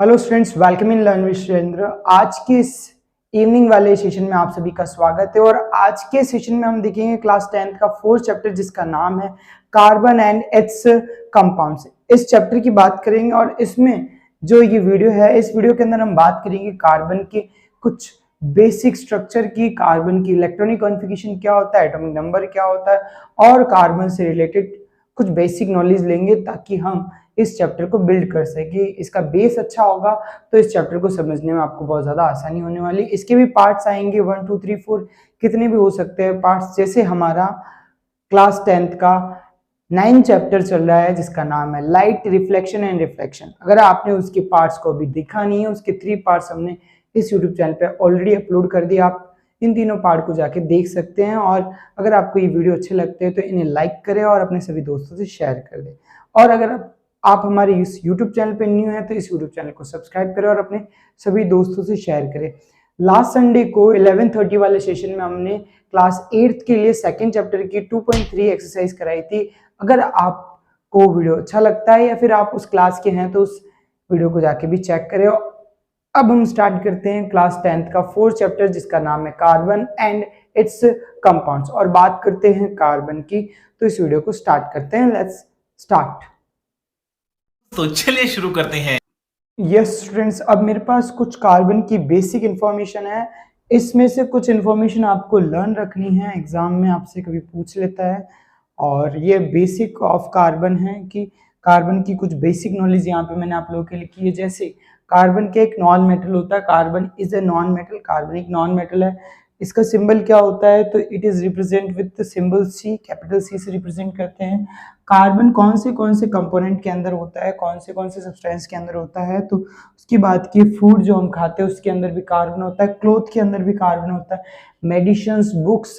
Hello students, welcome in learn with Surendra. आज के इस इवनिंग वाले सेशन में आप सभी का स्वागत है और आज के सेशन में हम देखेंगे क्लास 10th का 4th चैप्टर जिसका नाम है कार्बन एंड इट्स कंपाउंड्स। इस चैप्टर की बात करेंगे और इसमें जो ये वीडियो है, इस वीडियो के अंदर हम बात करेंगे कार्बन के कुछ बेसिक स्ट्रक्चर की, कार्बन की इलेक्ट्रॉनिक कॉन्फ़िगरेशन क्या होता है, एटॉमिक नंबर क्या होता है और कार्बन से रिलेटेड कुछ बेसिक नॉलेज लेंगे ताकि हम इस चैप्टर को बिल्ड कर सके। इसका बेस अच्छा होगा तो इस चैप्टर को समझने में आपको बहुत ज़्यादा आसानी होने वाली। इसके भी पार्ट्स आएंगे 1 2 3 4 कितने भी हो सकते हैं पार्ट्स। जैसे हमारा क्लास 10th का 9 चैप्टर चल रहा है जिसका नाम है लाइट, रिफ्लेक्शन एंड रिफ्लेक्शन। अगर आपने उसके पार्ट्स को अभी देखा नहीं है, उसके 3 पार्ट्स हमने इस यूट्यूब चैनल पे ऑलरेडी अपलोड कर दिया। आप इन तीनों पार्ट को जाके देख सकते हैं और अगर आपको ये वीडियो अच्छे लगते हैं तो इन्हें लाइक करें और अपने सभी दोस्तों से शेयर कर दें। और अगर आप हमारे इस यूट्यूब चैनल पे न्यू हैं तो इस यूट्यूब चैनल को सब्सक्राइब करें और अपने सभी दोस्तों से शेयर करें। लास्ट संडे को 11:30 वाले सेशन में हमने क्लास 8th के लिए सेकंड चैप्टर की 2.3 एक्सरसाइज कराई थी। अगर आपको वीडियो अच्छा लगता है या फिर आप उस क्लास के हैं तो उस वीडियो को जाके भी चेक करें। अब हम स्टार्ट करते हैं क्लास 10th का 4th चैप्टर जिसका नाम है कार्बन एंड इट्स कंपाउंड्स और बात करते हैं कार्बन की। तो इस वीडियो को स्टार्ट करते हैं। Let's start. तो चलिए शुरू करते हैं। यस स्टूडेंट्स, अब मेरे पास कुछ कार्बन की बेसिक इंफॉर्मेशन है। इसमें से कुछ इंफॉर्मेशन आपको लर्न रखनी है, एग्जाम में आपसे कभी पूछ लेता है। और ये बेसिक ऑफ कार्बन है कि कार्बन की कुछ बेसिक नॉलेज यहाँ पे मैंने आप लोगों के लिए की है। जैसे कार्बन के एक नॉन मेटल होता है, carbon is a non metal. Carbon एक नॉन मेटल है। इसका सिंबल क्या होता है तो it is represent with symbol C, capital C से रिप्रेजेंट करते हैं। कार्बन कौन से कंपोनेंट के अंदर होता है, कौन से सब्सटेंस के अंदर होता है तो उसकी बात की। फूड जो हम खाते हैं उसके अंदर भी कार्बन होता है, क्लोथ के अंदर भी कार्बन होता है, मेडिसिन्स, बुक्स,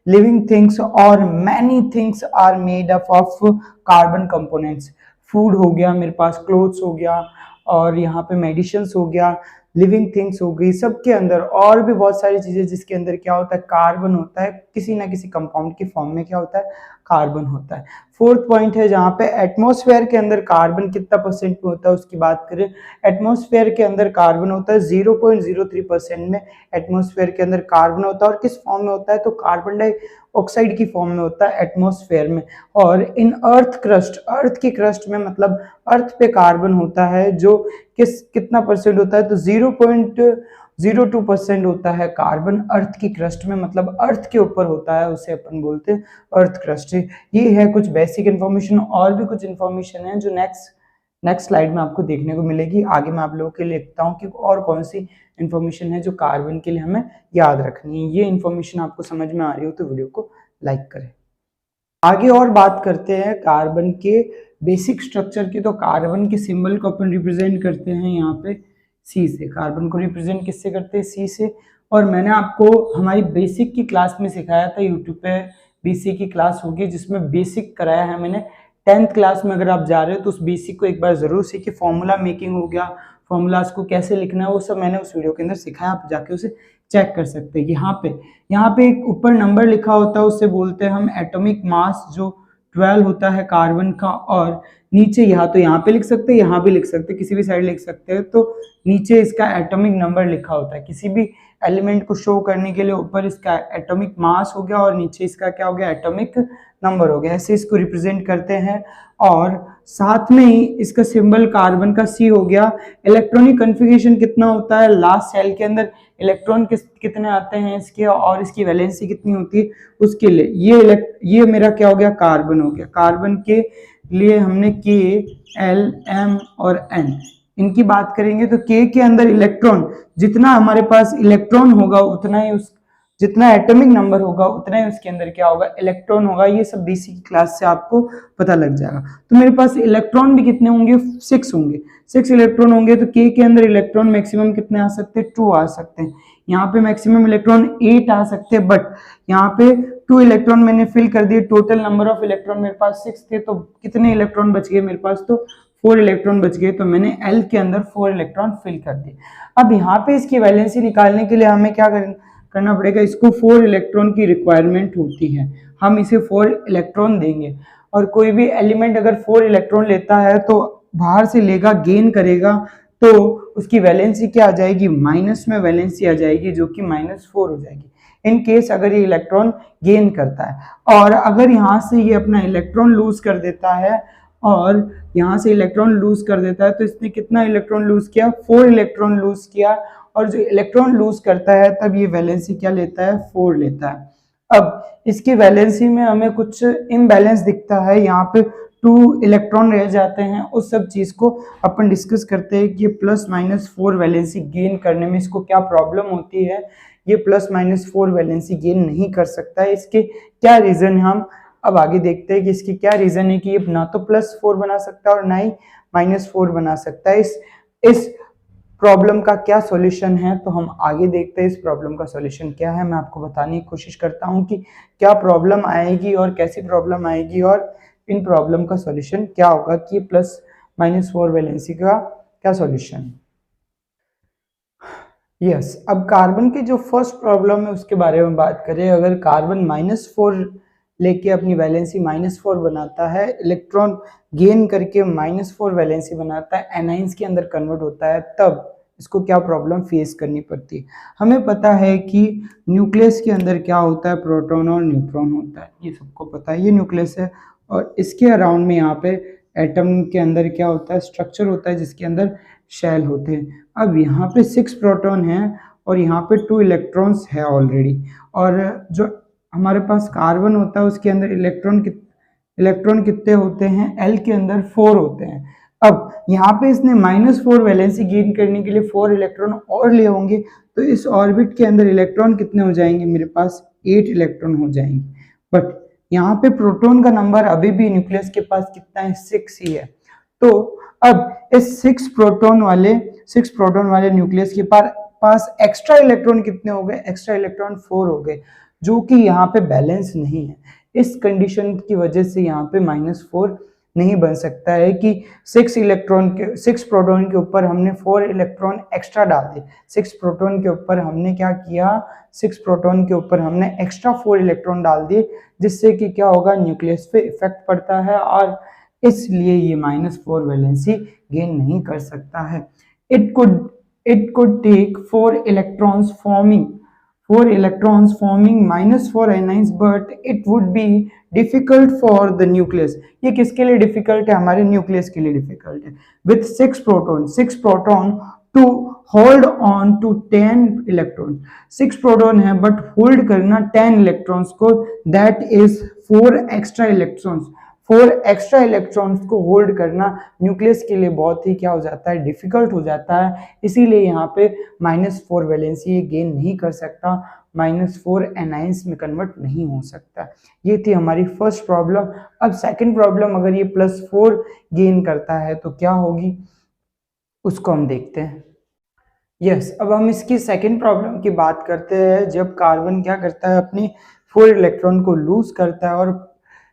लिविंग थिंग्स और many things are made up of carbon components. Food हो गया मेरे पास, क्लोथ्स हो गया और यहाँ पे मेडिसिन्स हो गया, लिविंग थिंग्स हो गई, सबके अंदर और भी बहुत सारी चीजें जिसके अंदर क्या होता है, कार्बन होता है। किसी ना किसी कंपाउंड के फॉर्म में क्या होता है, कार्बन होता है। 4th पॉइंट है जहाँ पे एटमॉस्फेयर के अंदर कार्बन कितना परसेंट में होता है उसकी बात करें। एटमॉस्फेयर के अंदर कार्बन होता है 0.03% में एटमॉस्फेयर के अंदर कार्बन होता है। और किस फॉर्म में होता है तो कार्बन डाइऑक्साइड की फॉर्म में होता है एटमॉस्फेयर में। और इन अर्थ क्रस्ट, अर्थ की क्रस्ट में मतलब अर्थ पे कार्बन होता है जो कितना परसेंट होता है तो 0.02% होता है कार्बन अर्थ की क्रस्ट में, मतलब अर्थ के ऊपर होता है, उसे अपन बोलते हैं अर्थ क्रस्ट। ये है कुछ बेसिक इन्फॉर्मेशन। और भी कुछ इन्फॉर्मेशन है जो नेक्स्ट स्लाइड में आपको देखने को मिलेगी। आगे मैं आप लोगों के लिए लिखता हूँ कि और कौन सी इन्फॉर्मेशन है जो कार्बन के लिए हमें याद रखनी है। ये इन्फॉर्मेशन आपको समझ में आ रही हो तो वीडियो को लाइक करें। आगे और बात करते हैं कार्बन के बेसिक स्ट्रक्चर की। तो कार्बन के सिंबल को अपन रिप्रेजेंट करते हैं यहाँ पे सी से। कार्बन को रिप्रेजेंट किससे करते हैं, सी से। और मैंने आपको हमारी बेसिक की क्लास में सिखाया था, यूट्यूब पे बेसिक की क्लास होगी जिसमें बेसिक कराया है मैंने 10th क्लास में। अगर आप जा रहे हो तो उस बेसिक को एक बार जरूर सीखिए। फॉर्मूला मेकिंग हो गया, फॉर्मूलाज को कैसे लिखना है, वो सब मैंने उस वीडियो के अंदर सिखाया, आप जाके उसे चेक कर सकते हैं। यहाँ पे एक ऊपर नंबर लिखा होता है, उससे बोलते हैं हम एटॉमिक मास, जो 12 होता है कार्बन का। और नीचे यहाँ पे लिख सकते हैं, यहाँ भी लिख सकते हैं, किसी भी साइड लिख सकते हैं। तो नीचे इसका एटॉमिक नंबर लिखा होता है। किसी भी एलिमेंट को शो करने के लिए ऊपर इसका एटॉमिक मास हो गया और नीचे इसका क्या हो गया, एटॉमिक नंबर हो गया। ऐसे इसको रिप्रेजेंट करते हैं। और साथ में ही इसका सिंबल कार्बन का सी हो गया। इलेक्ट्रॉनिक कन्फिगरेशन कितना होता है, लास्ट सेल के अंदर इलेक्ट्रॉन कितने आते हैं इसके और इसकी वैलेंसी कितनी होती है उसके लिए ये मेरा क्या हो गया, कार्बन हो गया। कार्बन के लिए हमने के, एल, एम और एन इनकी बात करेंगे तो के के अंदर इलेक्ट्रॉन, जितना हमारे पास इलेक्ट्रॉन होगा उतना ही जितना एटॉमिक नंबर होगा उतना ही उसके अंदर क्या होगा, इलेक्ट्रॉन होगा। ये सब बेसिक क्लास से आपको पता लग जाएगा। तो मेरे पास इलेक्ट्रॉन भी कितने होंगे, 6 होंगे। 6 इलेक्ट्रॉन होंगे तो के अंदर इलेक्ट्रॉन मैक्सिमम कितने आ सकते हैं, 2 आ सकते हैं। यहाँ पे मैक्सिमम इलेक्ट्रॉन 8 आ सकते हैं, बट यहाँ पे 2 इलेक्ट्रॉन मैंने फिल कर दिए। टोटल नंबर ऑफ इलेक्ट्रॉन मेरे पास 6 थे, तो कितने इलेक्ट्रॉन बच गए मेरे पास, तो 4 इलेक्ट्रॉन बच गए। तो मैंने एल के अंदर 4 इलेक्ट्रॉन फिल कर दिए। अब यहाँ पे इसकी वैलेंसी निकालने के लिए हमें क्या करना पड़ेगा, इसको 4 इलेक्ट्रॉन की रिक्वायरमेंट होती है, हम इसे 4 इलेक्ट्रॉन देंगे। और कोई भी एलिमेंट अगर 4 इलेक्ट्रॉन लेता है तो बाहर से लेगा, गेन करेगा तो उसकी वैलेंसी क्या आ जाएगी, माइनस में वैलेंसी आ जाएगी, जो कि -4 हो जाएगी इन केस अगर ये इलेक्ट्रॉन गेन करता है। और अगर यहाँ से ये अपना इलेक्ट्रॉन लूज कर देता है और यहाँ से इलेक्ट्रॉन लूज कर देता है, तो इसने कितना इलेक्ट्रॉन लूज किया, 4 इलेक्ट्रॉन लूज किया। और जो इलेक्ट्रॉन लूज करता है तब ये वैलेंसी क्या लेता है, 4 लेता है। अब इसकी वैलेंसी में हमें कुछ इम्बैलेंस दिखता है, यहाँ पे 2 इलेक्ट्रॉन रह जाते हैं। उस सब चीज को अपन डिस्कस करते हैं कि ये +-4 वैलेंसी गेन करने में इसको क्या प्रॉब्लम होती है। ये +-4 वैलेंसी गेन नहीं कर सकता है, इसके क्या रीजन है हम अब आगे देखते हैं कि इसकी क्या रीजन है कि ये ना तो +4 बना सकता है और ना ही -4 बना सकता है। इस प्रॉब्लम का क्या सॉल्यूशन है, तो हम आगे देखते हैं इस प्रॉब्लम का सॉल्यूशन क्या है। मैं आपको बताने की कोशिश करता हूं कि क्या प्रॉब्लम आएगी और कैसी प्रॉब्लम आएगी और इन प्रॉब्लम का सॉल्यूशन क्या होगा कि +-4 वैलेंसी का क्या सॉल्यूशन। यस, अब कार्बन की जो फर्स्ट प्रॉब्लम है उसके बारे में बात करें। अगर कार्बन -4 लेके अपनी वैलेंसी -4 बनाता है, इलेक्ट्रॉन गेन करके -4 वैलेंसी बनाता है, एनाइंस के अंदर कन्वर्ट होता है, तब इसको क्या प्रॉब्लम फेस करनी पड़ती है। हमें पता है कि न्यूक्लियस के अंदर क्या होता है, प्रोटॉन और न्यूट्रॉन होता है, ये सबको पता है। ये न्यूक्लियस है और इसके अराउंड में यहाँ पे एटम के अंदर क्या होता है, स्ट्रक्चर होता है जिसके अंदर शेल होते हैं। अब यहाँ पे 6 प्रोटॉन हैं और यहाँ पे 2 इलेक्ट्रॉन्स है ऑलरेडी। और जो हमारे पास कार्बन होता है उसके अंदर इलेक्ट्रॉन कितने होते हैं, L के अंदर 4 होते हैं। अब यहाँ पे इसने -4 वैलेंसी गेन करने के लिए 4 इलेक्ट्रॉन और लिए होंगे, तो इस ऑर्बिट के अंदर इलेक्ट्रॉन कितने हो जाएंगे, मेरे पास 8 इलेक्ट्रॉन हो जाएंगे। बट यहाँ पे प्रोटॉन का नंबर अभी भी न्यूक्लियस के पास कितना है, 6 ही है। तो अब इस 6 प्रोटॉन वाले न्यूक्लियस के पास एक्स्ट्रा इलेक्ट्रॉन कितने हो गए, एक्स्ट्रा इलेक्ट्रॉन 4 हो गए, जो कि यहाँ पे बैलेंस नहीं है। इस कंडीशन की वजह से यहाँ पे -4 नहीं बन सकता है कि 6 प्रोटॉन के ऊपर हमने 4 इलेक्ट्रॉन एक्स्ट्रा डाल दिए। 6 प्रोटॉन के ऊपर हमने क्या किया, 6 प्रोटॉन के ऊपर हमने एक्स्ट्रा 4 इलेक्ट्रॉन डाल दिए, जिससे कि क्या होगा, न्यूक्लियस पे इफेक्ट पड़ता है और इसलिए ये -4 वैलेंसी गेन नहीं कर सकता है। It could take 4 electrons forming -4 anions, but it would be difficult for the nucleus। ये किसके लिए डिफिकल्ट है, हमारे न्यूक्लियस के लिए डिफिकल्ट है। With 6 proton to hold on to 10 electrons। 6 proton है बट होल्ड करना 10 इलेक्ट्रॉन्स को, that is 4 extra electrons। 4 extra electrons को होल्ड करना न्यूक्लियस के लिए बहुत ही क्या हो जाता है, डिफिकल्ट हो जाता है। इसीलिए यहाँ पे -4 वैलेंसी गेन नहीं कर सकता, -4 एनाइंस में कन्वर्ट नहीं हो सकता। ये थी हमारी फर्स्ट प्रॉब्लम। अब सेकंड प्रॉब्लम, अगर ये +4 गेन करता है तो क्या होगी, उसको हम देखते हैं। यस, अब हम इसकी सेकंड प्रॉब्लम की बात करते हैं। जब कार्बन क्या करता है, अपनी 4 इलेक्ट्रॉन को लूज करता है और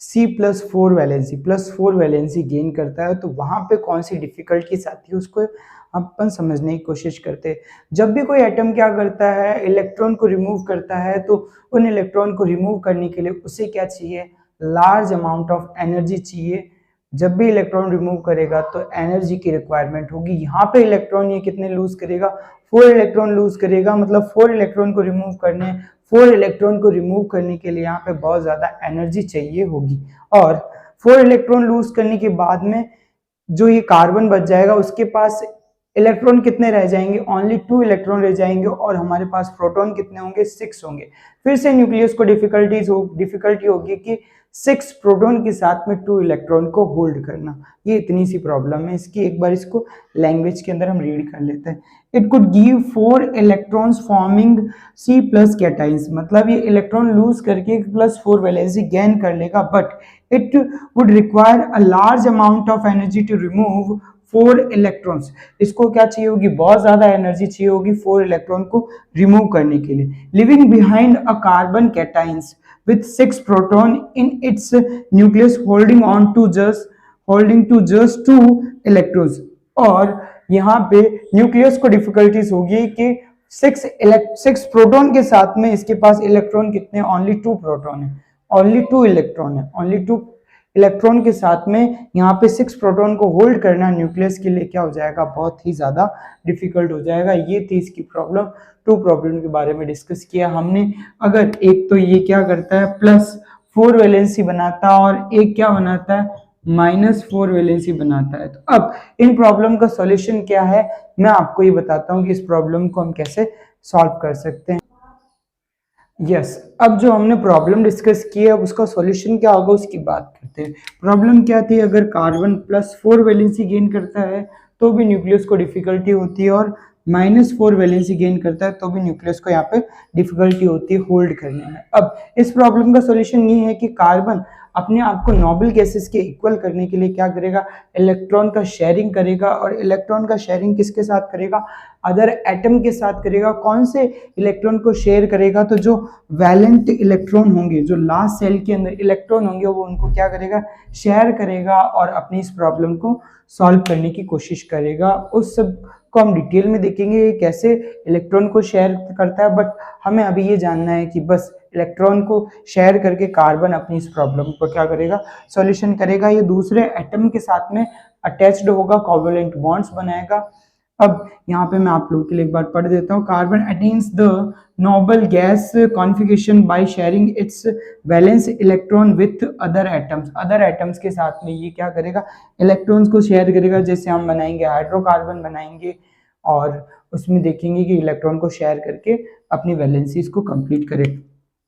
+4 वैलेंसी गेन करता है, तो वहां पे कौन सी डिफिकल्टीज आती है उसको अपन समझने की कोशिश करते हैं। जब भी कोई एटम क्या करता है, इलेक्ट्रॉन को रिमूव करता है, तो उन इलेक्ट्रॉन को रिमूव करने के लिए उसे क्या चाहिए, लार्ज अमाउंट ऑफ एनर्जी चाहिए। जब भी इलेक्ट्रॉन रिमूव करेगा तो एनर्जी की रिक्वायरमेंट होगी। यहाँ पे इलेक्ट्रॉन ये कितने लूज करेगा, 4 इलेक्ट्रॉन लूज करेगा, मतलब 4 इलेक्ट्रॉन को रिमूव करने के लिए यहाँ पे बहुत ज्यादा एनर्जी चाहिए होगी। और 4 इलेक्ट्रॉन लूज करने के बाद में जो ये कार्बन बच जाएगा उसके पास इलेक्ट्रॉन कितने रह जाएंगे, ओनली 2 इलेक्ट्रॉन रह जाएंगे और हमारे पास प्रोटॉन कितने होंगे, 6 होंगे। फिर से न्यूक्लियस को डिफिकल्टी होगी कि 6 प्रोटॉन के साथ में 2 इलेक्ट्रॉन को होल्ड करना। ये इतनी सी प्रॉब्लम है इसकी। एक बार इसको लैंग्वेज के अंदर हम रीड कर लेते हैं। It could give 4 electrons forming C+ cations, मतलब ये इलेक्ट्रॉन लूज करके +4 वैलेंसी गेन कर लेगा, but it would require a large amount of energy to remove 4 electrons. इसको क्या चाहिए होगी, बहुत ज्यादा एनर्जी चाहिए होगी 4 इलेक्ट्रॉन को रिमूव करने के लिए। Living behind a carbon cations with 6 proton in its nucleus holding to just 2 electrons। और यहाँ पे न्यूक्लियस को डिफिकल्टीज होगी कि 6 प्रोटॉन के साथ में इसके पास इलेक्ट्रॉन कितने, ओनली 2 प्रोटॉन है, ओनली 2 इलेक्ट्रॉन है, ओनली 2 इलेक्ट्रॉन के साथ में यहाँ पे 6 प्रोटॉन को होल्ड करना न्यूक्लियस के लिए क्या हो जाएगा, बहुत ही ज़्यादा डिफिकल्ट हो जाएगा। ये थी इसकी प्रॉब्लम। 2 प्रॉब्लम के बारे में डिस्कस किया हमने। अगर एक तो ये क्या करता है, +4 वैलेंसी बनाता है और एक क्या बनाता है, -4 वैलेंसी बनाता है। तो अब इन प्रॉब्लम का सॉल्यूशन क्या है, मैं आपको ये बताता हूँ कि इस प्रॉब्लम को हम कैसे सॉल्व कर सकते हैं। अब जो हमने प्रॉब्लम डिस्कस की है, अब उसका सॉल्यूशन क्या होगा उसकी बात करते हैं। प्रॉब्लम क्या थी, अगर कार्बन +4 वैलेंसी गेन करता है तो भी न्यूक्लियस को डिफिकल्टी होती है, और -4 वैलेंसी गेन करता है तो भी न्यूक्लियस को यहाँ पे डिफिकल्टी होती है होल्ड करने में। अब इस प्रॉब्लम का सॉल्यूशन ये है कि कार्बन अपने आप को नोबल गैसेस के इक्वल करने के लिए क्या करेगा, इलेक्ट्रॉन का शेयरिंग करेगा। और इलेक्ट्रॉन का शेयरिंग किसके साथ करेगा, अदर एटम के साथ करेगा। कौन से इलेक्ट्रॉन को शेयर करेगा, तो जो वैलेंट इलेक्ट्रॉन होंगे, जो लास्ट सेल के अंदर इलेक्ट्रॉन होंगे, वो उनको क्या करेगा, शेयर करेगा और अपनी इस प्रॉब्लम को सॉल्व करने की कोशिश करेगा। उस सब को हम डिटेल में देखेंगे कैसे इलेक्ट्रॉन को शेयर करता है, बट हमें अभी ये जानना है कि बस इलेक्ट्रॉन को शेयर करके कार्बन अपनी इस प्रॉब्लम को क्या करेगा, सॉल्यूशन करेगा। ये दूसरे एटम के साथ में अटैच्ड होगा, कोवैलेंट बॉन्ड्स बनाएगा। अब यहाँ पे मैं आप लोगों के लिए एक बार पढ़ देता हूँ। Carbon attains the noble gas configuration by sharing it's valence electron with other atoms. Other atoms के साथ में ये क्या करेगा, इलेक्ट्रॉन्स को शेयर करेगा। जैसे हम बनाएंगे हाइड्रोकार्बन बनाएंगे और उसमें देखेंगे कि इलेक्ट्रॉन को शेयर करके अपनी वैलेंसीज को कंप्लीट करे।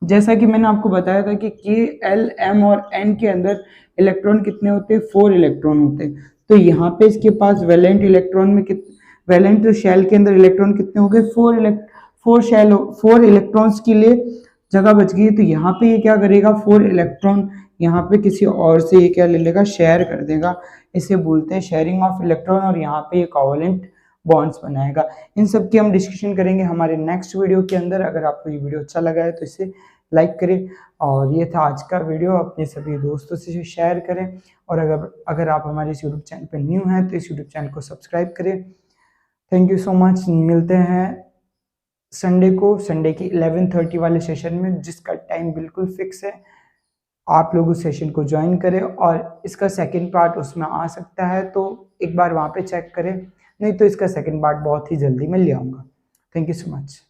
जैसा कि मैंने आपको बताया था कि K, L, M और N के अंदर इलेक्ट्रॉन कितने होते हैं, 4 इलेक्ट्रॉन होते हैं। तो यहाँ पे इसके पास वैलेंट इलेक्ट्रॉन में वैलेंट शेल के अंदर इलेक्ट्रॉन कितने हो गए, 4 इलेक्ट्रॉन्स के लिए जगह बच गई। तो यहाँ पे ये क्या करेगा, 4 इलेक्ट्रॉन यहाँ पे किसी और से ये क्या ले लेगा, शेयर कर देगा। इसे बोलते हैं शेयरिंग ऑफ इलेक्ट्रॉन, और यहाँ पे ये कोवैलेंट बॉन्ड्स बनाएगा। इन सब की हम डिस्कशन करेंगे हमारे नेक्स्ट वीडियो के अंदर। अगर आपको ये वीडियो अच्छा लगा है तो इसे लाइक करें, और ये था आज का वीडियो, अपने सभी दोस्तों से शेयर करें। और अगर आप हमारे इस यूट्यूब चैनल पर न्यू हैं तो इस यूट्यूब चैनल को सब्सक्राइब करें। Thank you so much. मिलते हैं संडे को, संडे की 11:30 वाले सेशन में, जिसका टाइम बिल्कुल फिक्स है। आप लोग उस सेशन को ज्वाइन करें, और इसका सेकंड पार्ट उसमें आ सकता है, तो एक बार वहाँ पे चेक करें, नहीं तो इसका सेकंड पार्ट बहुत ही जल्दी मैं ले आऊँगा। Thank you so much.